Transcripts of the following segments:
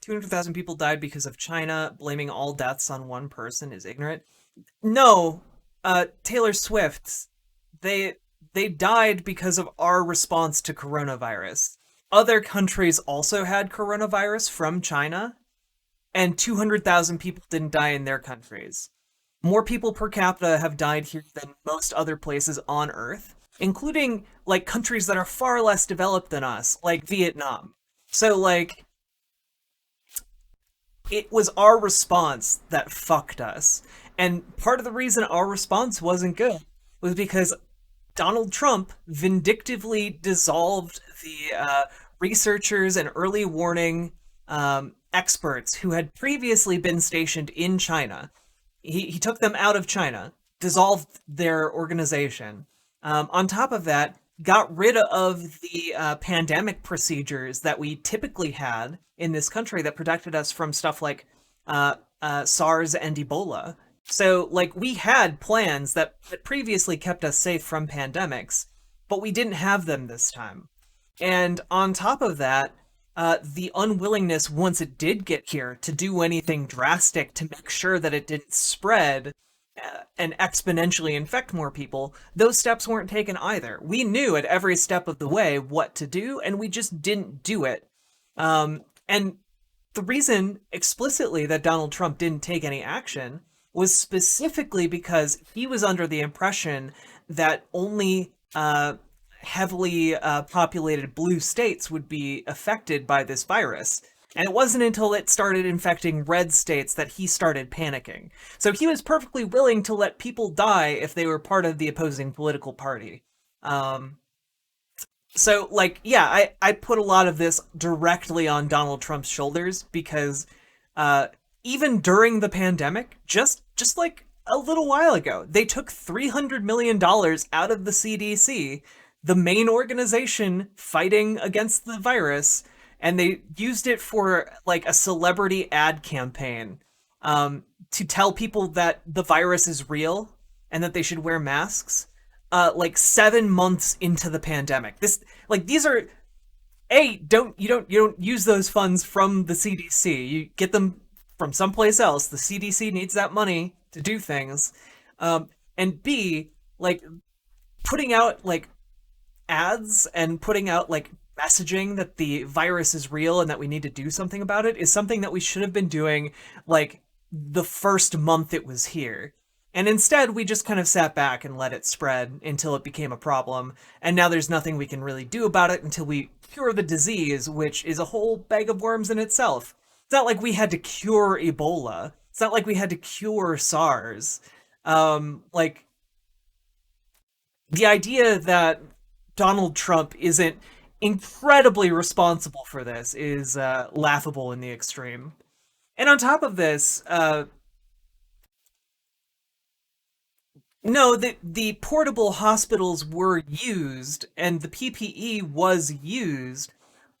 200,000 people died because of China. Blaming all deaths on one person is ignorant. No, Taylor Swift, they they died because of our response to coronavirus. Other countries also had coronavirus from China, and 200,000 people didn't die in their countries. More people per capita have died here than most other places on Earth, including like countries that are far less developed than us, like Vietnam. So like it was our response that fucked us. And part of the reason our response wasn't good was because Donald Trump vindictively dissolved the researchers and early warning experts who had previously been stationed in China. He took them out of China, dissolved their organization. On top of that, got rid of the pandemic procedures that we typically had in this country that protected us from stuff like SARS and Ebola. So, like, we had plans that previously kept us safe from pandemics, but we didn't have them this time. And on top of that, the unwillingness, once it did get here, to do anything drastic to make sure that it didn't spread and exponentially infect more people, those steps weren't taken either. We knew at every step of the way what to do, and we just didn't do it. And the reason explicitly that Donald Trump didn't take any action was specifically because he was under the impression that only heavily populated blue states would be affected by this virus. And it wasn't until it started infecting red states that he started panicking. So he was perfectly willing to let people die if they were part of the opposing political party. So, like, yeah, I put a lot of this directly on Donald Trump's shoulders because even during the pandemic, just like a little while ago, they took $300 million out of the CDC, the main organization fighting against the virus, and they used it for like a celebrity ad campaign to tell people that the virus is real and that they should wear masks. Like 7 months into the pandemic, these are you don't use those funds from the CDC. You get them from someplace else. The CDC needs that money to do things. And B, like putting out like ads and putting out like messaging that the virus is real and that we need to do something about it is something that we should have been doing like the first month it was here. And instead, we just kind of sat back and let it spread until it became a problem. And now there's nothing we can really do about it until we cure the disease, which is a whole bag of worms in itself. It's not like we had to cure Ebola. It's not like we had to cure SARS. Like, the idea that Donald Trump isn't incredibly responsible for this is laughable in the extreme. And on top of this, no, the portable hospitals were used and the PPE was used,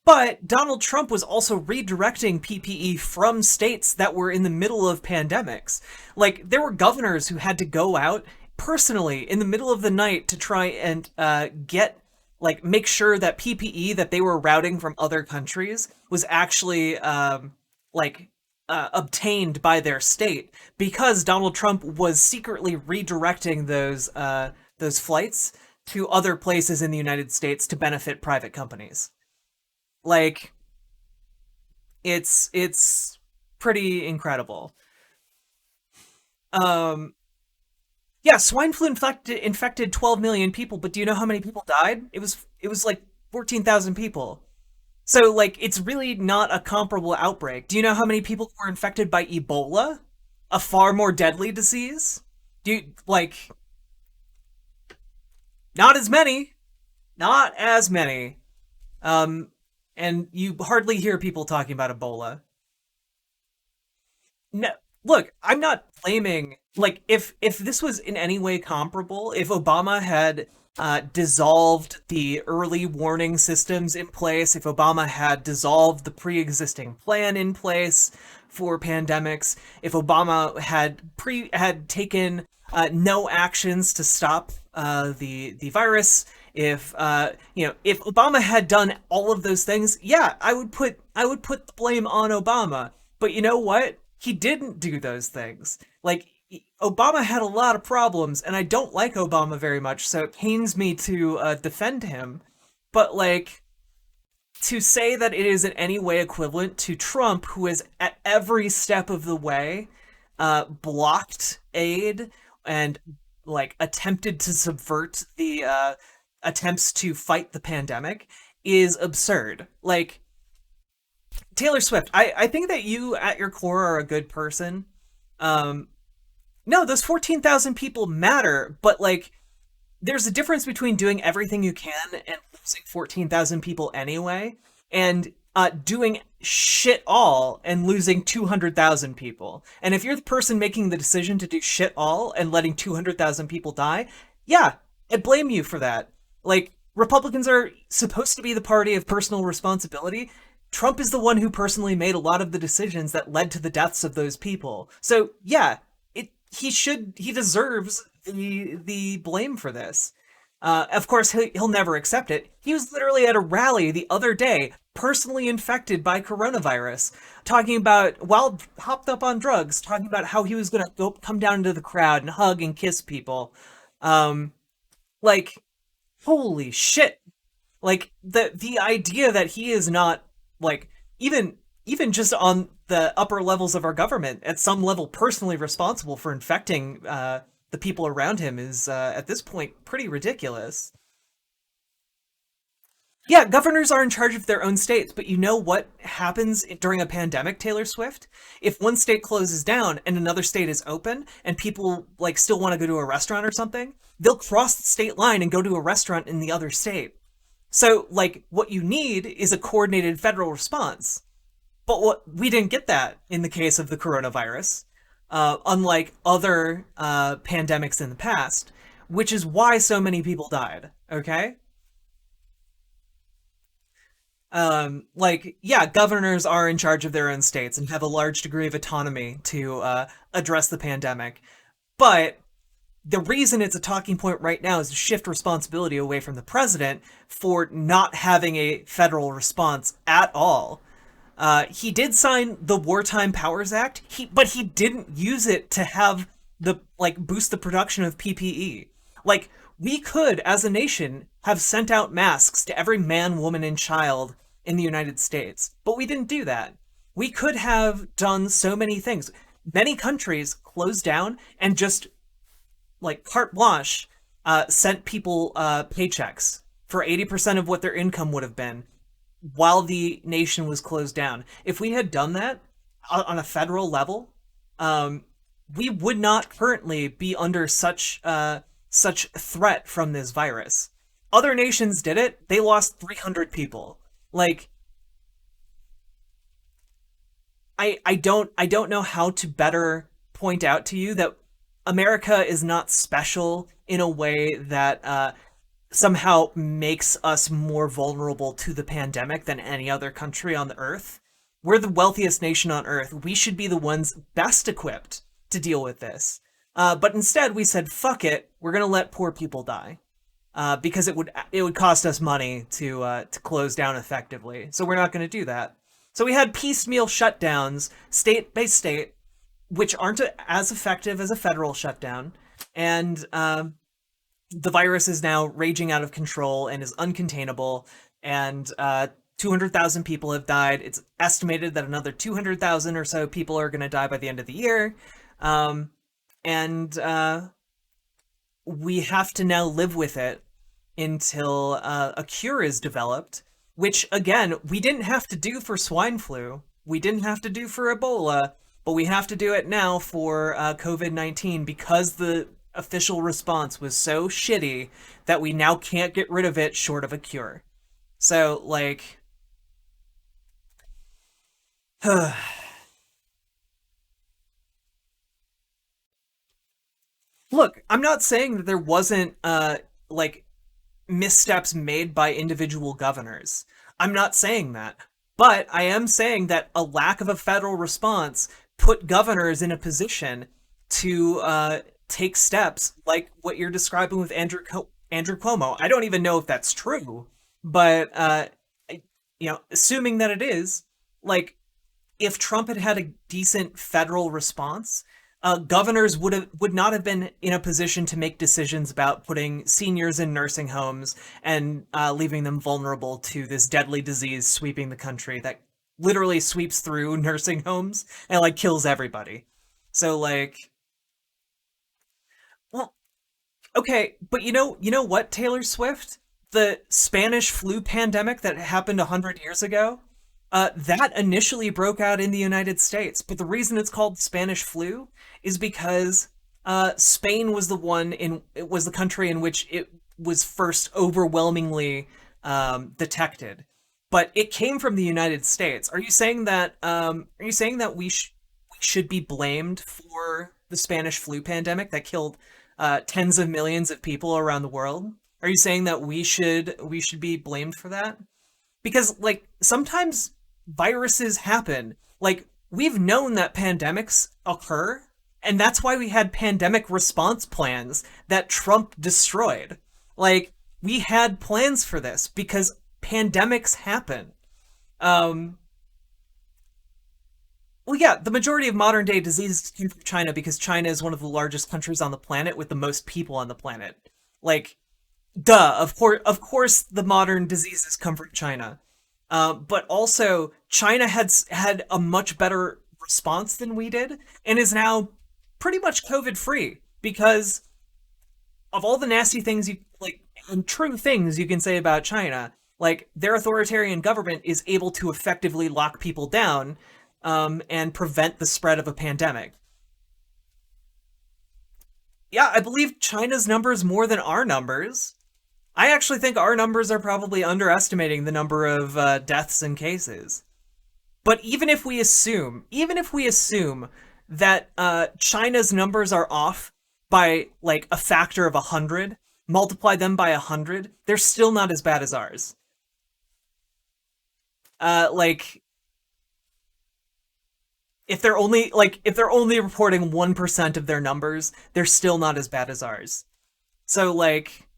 but Donald Trump was also redirecting PPE from states that were in the middle of pandemics. Like, there were governors who had to go out personally in the middle of the night to try and make sure that PPE that they were routing from other countries was actually obtained by their state, because Donald Trump was secretly redirecting those flights to other places in the United States to benefit private companies. Like, it's pretty incredible. Yeah, swine flu infected 12 million people, but do you know how many people died? It was like 14,000 people. So, like, it's really not a comparable outbreak. Do you know how many people were infected by Ebola? A far more deadly disease? Not as many. Not as many. And you hardly hear people talking about Ebola. No, look, I'm not blaming, like, if this was in any way comparable, if Obama had dissolved the early warning systems in place, if Obama had dissolved the pre-existing plan in place for pandemics, if Obama had taken no actions to stop the virus, if Obama had done all of those things, yeah, I would put the blame on Obama. But you know what? He didn't do those things. Like, Obama had a lot of problems, and I don't like Obama very much, so it pains me to defend him. But like, to say that it is in any way equivalent to Trump, who has at every step of the way blocked aid and like attempted to subvert the attempts to fight the pandemic, is absurd. Like, Taylor Swift, I think that you at your core are a good person. Um, no, those 14,000 people matter, but like, there's a difference between doing everything you can and losing 14,000 people anyway, and doing shit all and losing 200,000 people. And if you're the person making the decision to do shit all and letting 200,000 people die, yeah, I blame you for that. Like, Republicans are supposed to be the party of personal responsibility. Trump is the one who personally made a lot of the decisions that led to the deaths of those people. So yeah, he deserves the blame for this. Of course, he'll never accept it. He was literally at a rally the other day, personally infected by coronavirus, talking about, while hopped up on drugs, talking about how he was gonna come down into the crowd and hug and kiss people. Like, holy shit! Like, the idea that he is not, like, even just on the upper levels of our government, at some level personally responsible for infecting the people around him, is at this point pretty ridiculous. Yeah, governors are in charge of their own states, but you know what happens during a pandemic, Taylor Swift? If one state closes down and another state is open and people like still want to go to a restaurant or something, they'll cross the state line and go to a restaurant in the other state. So, like, what you need is a coordinated federal response. But we didn't get that in the case of the coronavirus, unlike other pandemics in the past, which is why so many people died. Okay, like, yeah, governors are in charge of their own states and have a large degree of autonomy to address the pandemic, but the reason it's a talking point right now is to shift responsibility away from the president for not having a federal response at all. He did sign the Wartime Powers Act, but he didn't use it to have the, like, boost the production of PPE. Like, we could, as a nation, have sent out masks to every man, woman, and child in the United States, but we didn't do that. We could have done so many things. Many countries closed down and just, like, carte blanche, sent people paychecks for 80% of what their income would have been while the nation was closed down. If we had done that on a federal level, we would not currently be under such threat from this virus. Other nations did it. They lost 300 people. Like, I don't know how to better point out to you that America is not special in a way that somehow makes us more vulnerable to the pandemic than any other country on the earth. We're the wealthiest nation on earth. We should be the ones best equipped to deal with this. But instead, we said, "Fuck it, we're gonna let poor people die," because it would cost us money to close down effectively. So we're not going to do that. So we had piecemeal shutdowns, state by state, which aren't as effective as a federal shutdown, and the virus is now raging out of control and is uncontainable, and 200,000 people have died. It's estimated that another 200,000 or so people are going to die by the end of the year, and we have to now live with it until a cure is developed, which, again, we didn't have to do for swine flu. We didn't have to do for Ebola, but we have to do it now for COVID-19 because the official response was so shitty that we now can't get rid of it short of a cure. So, like, look, I'm not saying that there wasn't, like, missteps made by individual governors. I'm not saying that. But I am saying that a lack of a federal response put governors in a position to take steps like what you're describing with Andrew Cuomo. I don't even know if that's true, but assuming that it is, like if Trump had had a decent federal response, governors would not have been in a position to make decisions about putting seniors in nursing homes and leaving them vulnerable to this deadly disease sweeping the country that literally sweeps through nursing homes and like kills everybody. So like, well, okay, but you know what, Taylor Swift? The Spanish flu pandemic that happened 100 years ago, that initially broke out in the United States, but the reason it's called Spanish flu is because Spain was the one in it was the country in which it was first overwhelmingly detected. But it came from the United States. Are you saying that we should be blamed for the Spanish flu pandemic that killed tens of millions of people around the world? Are you saying that we should be blamed for that? Because like sometimes viruses happen. Like we've known that pandemics occur, and that's why we had pandemic response plans that Trump destroyed. Like we had plans for this because pandemics happen. Um well, yeah, the majority of modern day diseases came from China because China is one of the largest countries on the planet with the most people on the planet. Like, duh, of course, the modern diseases come from China. But also, China had a much better response than we did, and is now pretty much COVID free because of all the nasty things you like and true things you can say about China. Like their authoritarian government is able to effectively lock people down, and prevent the spread of a pandemic. Yeah, I believe China's numbers more than our numbers. I actually think our numbers are probably underestimating the number of deaths and cases. But even if we assume that China's numbers are off by like a factor of 100, multiply them by 100, they're still not as bad as ours. Like if they're only reporting 1% of their numbers, they're still not as bad as ours. So like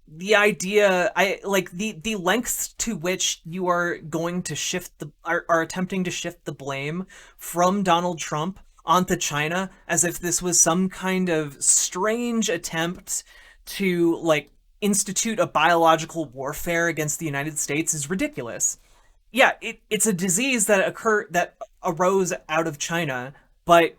the idea I like the lengths to which you are going to are attempting to shift the blame from Donald Trump onto China as if this was some kind of strange attempt to like institute a biological warfare against the United States is ridiculous. Yeah, it's a disease that arose out of China, but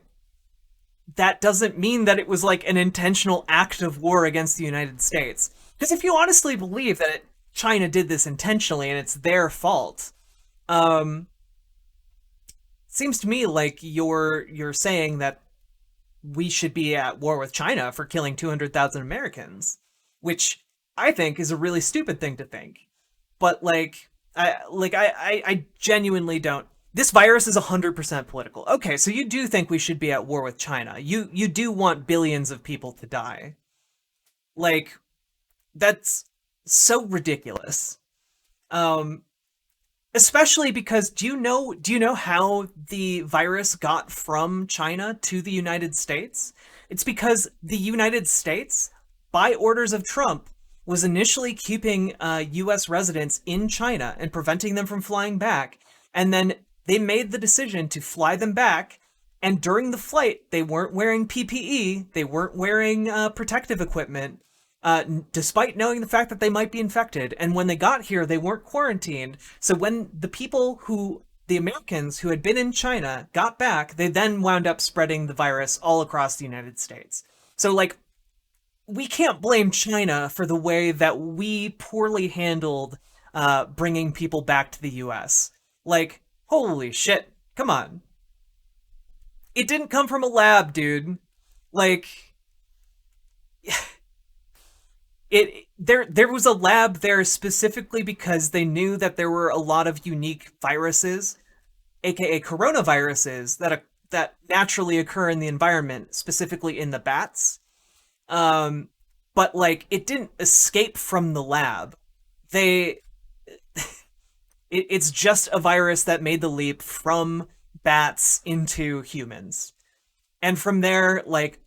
that doesn't mean that it was like an intentional act of war against the United States. Because if you honestly believe that China did this intentionally and it's their fault, um, seems to me like you're saying that we should be at war with China for killing 200,000 Americans, which I think is a really stupid thing to think. But I genuinely don't. This virus is 100% political. Okay, so you do think we should be at war with China. You do want billions of people to die. Like that's so ridiculous. Um Especially because do you know how the virus got from China to the United States? It's because the United States, by orders of Trump, was initially keeping US residents in China and preventing them from flying back, and then they made the decision to fly them back, and during the flight they weren't wearing PPE, they weren't wearing protective equipment, despite knowing the fact that they might be infected. And when they got here, they weren't quarantined. So when the Americans who had been in China got back, they then wound up spreading the virus all across the United States. So, like, we can't blame China for the way that we poorly handled bringing people back to the US. Like, holy shit, come on. It didn't come from a lab, dude. Like, there was a lab there specifically because they knew that there were a lot of unique viruses, aka coronaviruses, that naturally occur in the environment, specifically in the bats. Um, but like it didn't escape from the lab. They it's just a virus that made the leap from bats into humans. and from there, like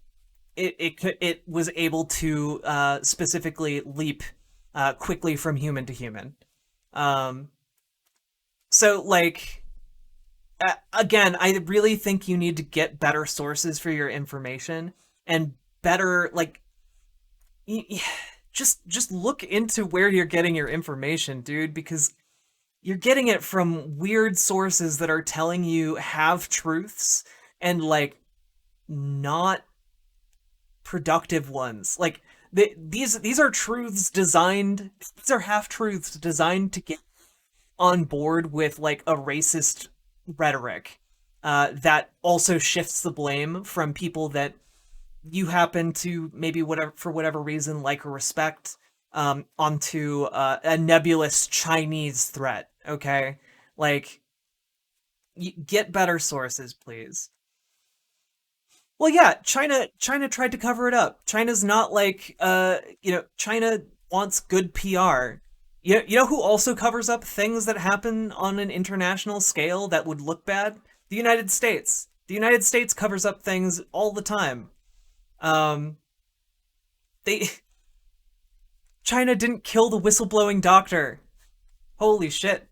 it was able to specifically leap quickly from human to human. Um, so like again, I really think you need to get better sources for your information and better like just look into where you're getting your information, dude, because you're getting it from weird sources that are telling you half truths and like not productive ones. Like these are truths designed these are half truths designed to get on board with like a racist rhetoric that also shifts the blame from people that you happen to maybe whatever for whatever reason like or respect onto a nebulous Chinese threat. Okay, like get better sources, please. Well, yeah, China tried to cover it up. China's not like China wants good PR. You know who also covers up things that happen on an international scale that would look bad? The United States. The United States covers up things all the time. Um, they China didn't kill the whistleblowing doctor. Holy shit.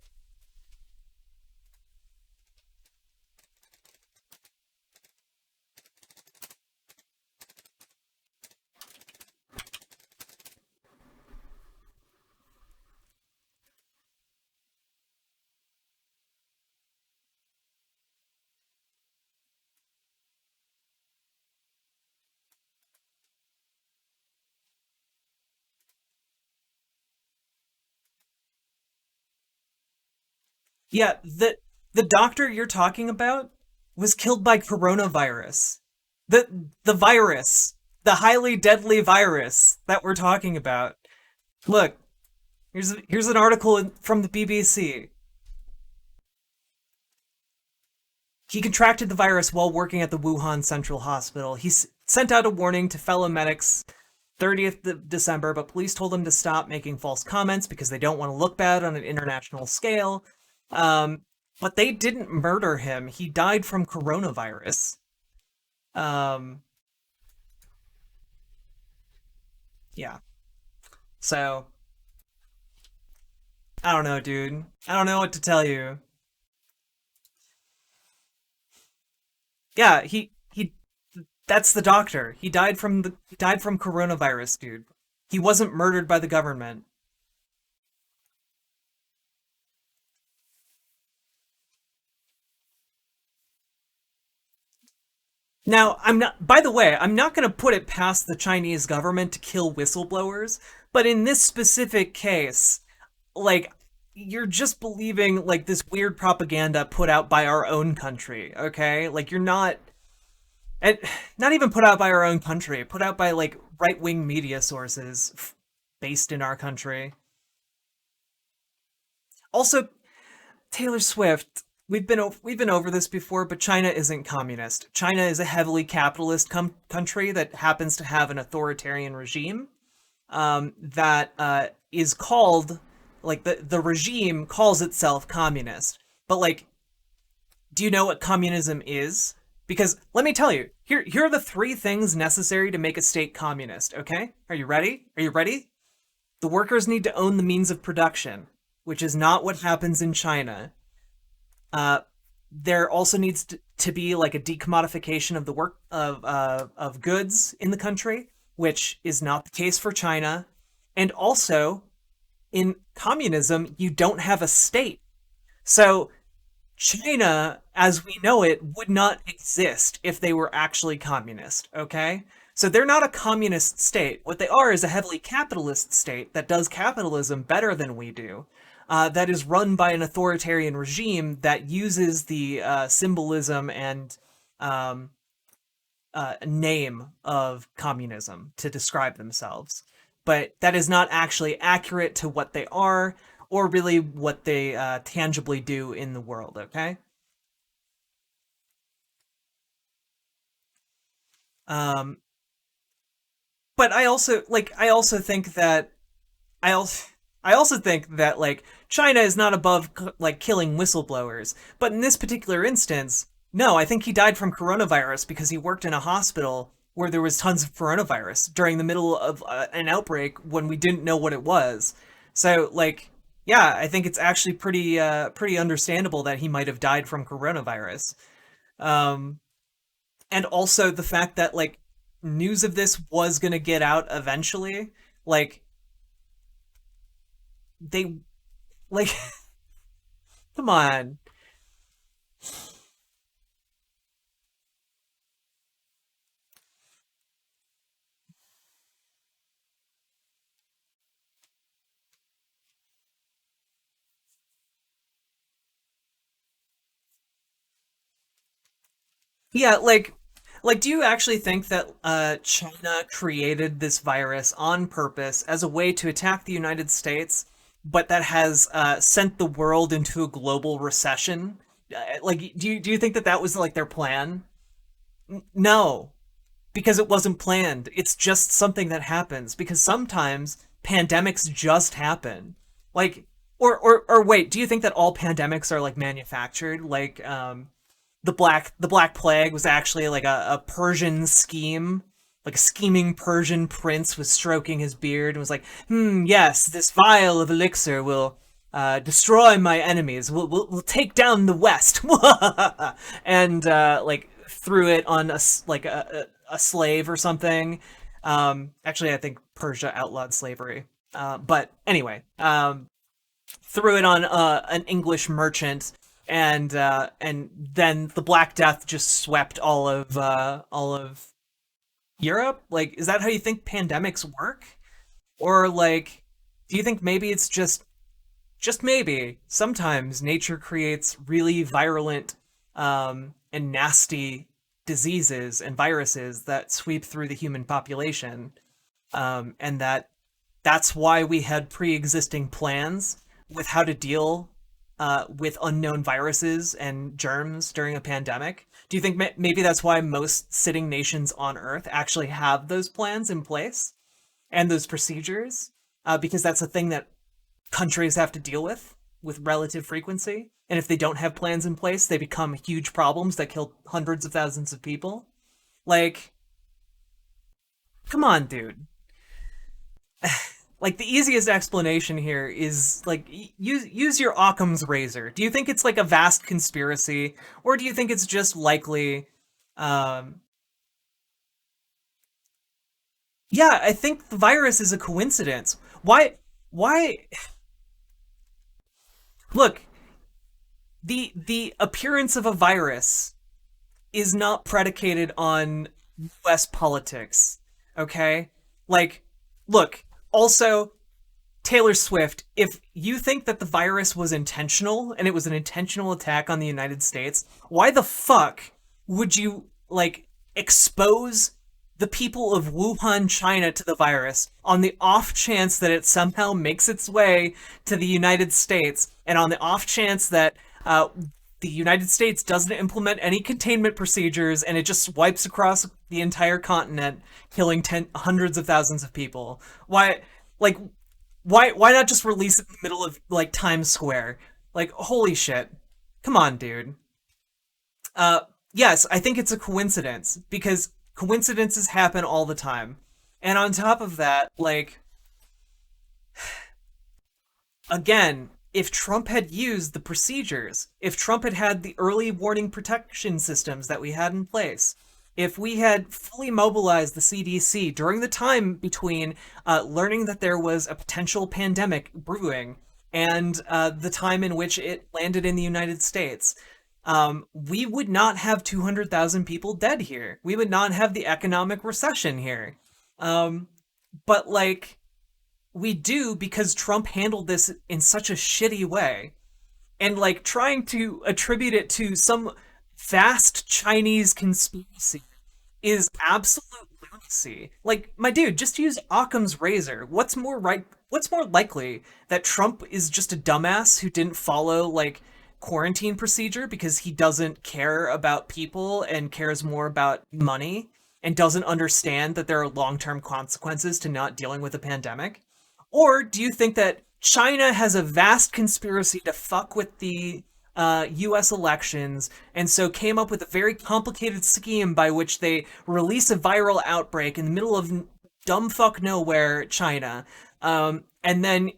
Yeah, the doctor you're talking about was killed by coronavirus. The virus, the highly deadly virus that we're talking about. Look, here's an article from the BBC. He contracted the virus while working at the Wuhan Central Hospital. He sent out a warning to fellow medics 30th of December, but police told him to stop making false comments because they don't want to look bad on an international scale. Um, but they didn't murder him. He died from coronavirus. Um, yeah. So, I don't know, dude. I don't know what to tell you. Yeah, he that's the doctor. He died from coronavirus, dude. He wasn't murdered by the government. Now, I'm not by the way, I'm not going to put it past the Chinese government to kill whistleblowers, but in this specific case, like you're just believing like this weird propaganda put out by our own country, okay? Like you're not and not even put out by our own country, put out by like right-wing media sources based in our country. Also, Taylor Swift, we've been over this before, but China isn't communist. China is a heavily capitalist country that happens to have an authoritarian regime that is called like the regime calls itself communist. But like, do you know what communism is? Because let me tell you, here are the three things necessary to make a state communist. Okay, are you ready? Are you ready? The workers need to own the means of production, which is not what happens in China. Uh, there also needs to be like a decommodification of the work of goods in the country, which is not the case for China. And also, in communism, you don't have a state. So China, as we know it, would not exist if they were actually communist, okay? So they're not a communist state. What they are is a heavily capitalist state that does capitalism better than we do. That is run by an authoritarian regime that uses the symbolism and um, name of communism to describe themselves. But that is not actually accurate to what they are or really what they tangibly do in the world, okay? Um, but I also think that I also I also think that like China is not above like killing whistleblowers, but in this particular instance, No, I think he died from coronavirus because he worked in a hospital where there was tons of coronavirus during the middle of an outbreak when we didn't know what it was. So, like, yeah, I think it's actually pretty understandable that he might have died from coronavirus. Um, and also the fact that like news of this was gonna get out eventually. Like they like come on. Yeah, like do you actually think that China created this virus on purpose as a way to attack the United States, but that has sent the world into a global recession? Like do you think that that was like their plan? No, because it wasn't planned. It's just something that happens because sometimes pandemics just happen. Like or wait, do you think that all pandemics are like manufactured? Like the Black Plague was actually like a Persian scheme. Like a scheming Persian prince was stroking his beard and was like, yes, this vial of elixir will destroy my enemies. We'll take down the West." And like threw it on like a slave or something. Actually, I think Persia outlawed slavery. But anyway, threw it on an English merchant, and then the Black Death just swept all of Europe. Like, is that how you think pandemics work? Or like, do you think maybe it's just maybe sometimes nature creates really virulent and nasty diseases and viruses that sweep through the human population, and that's why we had pre-existing plans with how to deal with unknown viruses and germs during a pandemic? Do you think maybe that's why most sitting nations on Earth actually have those plans in place and those procedures? Because that's a thing that countries have to deal with relative frequency. And if they don't have plans in place, they become huge problems that kill hundreds of thousands of people. Like, come on, dude. Like the easiest explanation here is like use your Occam's razor. Do you think it's like a vast conspiracy, or do you think it's just likely? Um, yeah, I think the virus is a coincidence. Why? Why? Look, the appearance of a virus is not predicated on U.S. politics. Okay, like, look. Also, Taylor Swift, if you think that the virus was intentional and it was an intentional attack on the United States, why the fuck would you like expose the people of Wuhan, China to the virus on the off chance that it somehow makes its way to the United States and on the off chance that the United States doesn't implement any containment procedures and it just wipes across the entire continent, killing hundreds of thousands of people? Why, like, why not just release it in the middle of like Times Square? Like, holy shit! Come on, dude. Uh, yes, I think it's a coincidence because coincidences happen all the time, and on top of that, like, again, if Trump had used the procedures, if Trump had had the early warning protection systems that we had in place, if we had fully mobilized the CDC during the time between learning that there was a potential pandemic brewing and the time in which it landed in the United States, we would not have 200,000 people dead here. We would not have the economic recession here. Um, but like, we do because Trump handled this in such a shitty way. And like trying to attribute it to some vast Chinese conspiracy is absolute lunacy. Like, my dude, just use Occam's razor. What's more likely that Trump is just a dumbass who didn't follow like quarantine procedure because he doesn't care about people and cares more about money and doesn't understand that there are long-term consequences to not dealing with a pandemic? Or do you think that China has a vast conspiracy to fuck with the US elections, and so came up with a very complicated scheme by which they release a viral outbreak in the middle of dumb fuck nowhere, China. And then,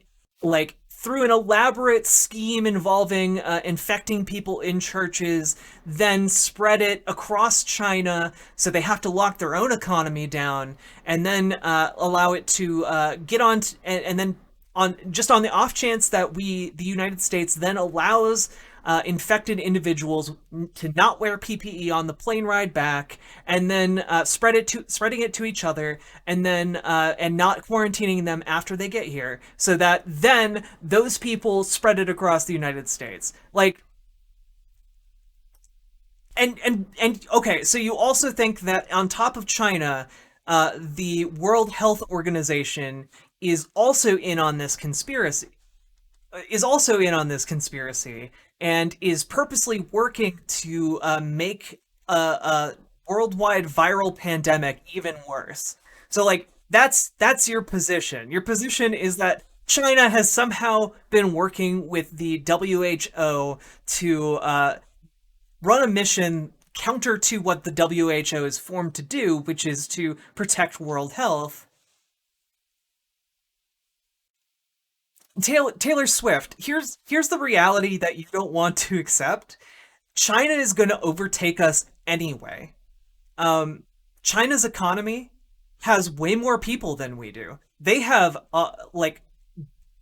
like, through an elaborate scheme involving infecting people in churches, then spread it across China, so they have to lock their own economy down, and then allow it to get on, and then on just on the off chance that the United States, then allows infected individuals to not wear PPE on the plane ride back, and then spreading it to each other, and then and not quarantining them after they get here, so that then those people spread it across the United States. Like, and okay, so you also think that on top of China, the World Health Organization is also in on this conspiracy and is purposely working to make a worldwide viral pandemic even worse. So, like, that's your position. Your position is that China has somehow been working with the WHO to run a mission counter to what the WHO is formed to do, which is to protect world health. Taylor Swift, here's the reality that you don't want to accept. China is going to overtake us anyway. Um, China's economy has way more people than we do. They have like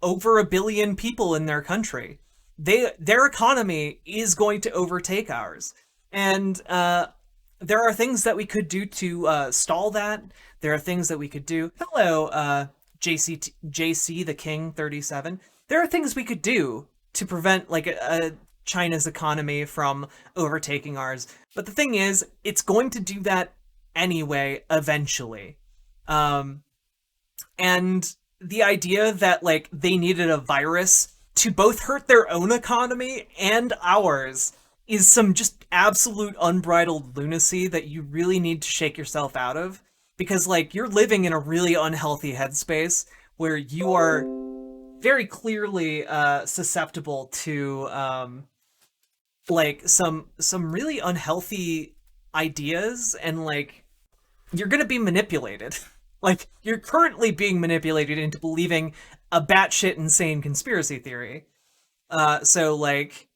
over a billion people in their country. Their economy is going to overtake ours, and there are things that we could do to stall that. There are things that we could do. Hello, JC the King 37. There are things we could do to prevent like a China's economy from overtaking ours. But the thing is, it's going to do that anyway eventually. Um, and the idea that like they needed a virus to both hurt their own economy and ours is some just absolute unbridled lunacy that you really need to shake yourself out of, because like you're living in a really unhealthy headspace where you are very clearly susceptible to like some really unhealthy ideas, and like you're gonna be manipulated. Like, you're currently being manipulated into believing a batshit insane conspiracy theory. So like,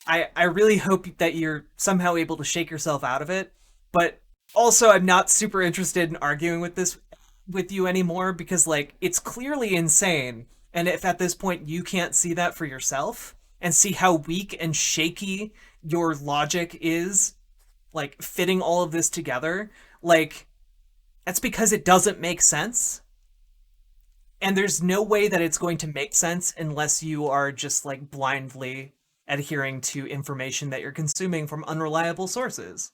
I really hope that you're somehow able to shake yourself out of it. But also, I'm not super interested in arguing with you anymore, because like it's clearly insane. And if at this point you can't see that for yourself and see how weak and shaky your logic is, like fitting all of this together, like that's because it doesn't make sense. And there's no way that it's going to make sense unless you are just like blindly adhering to information that you're consuming from unreliable sources.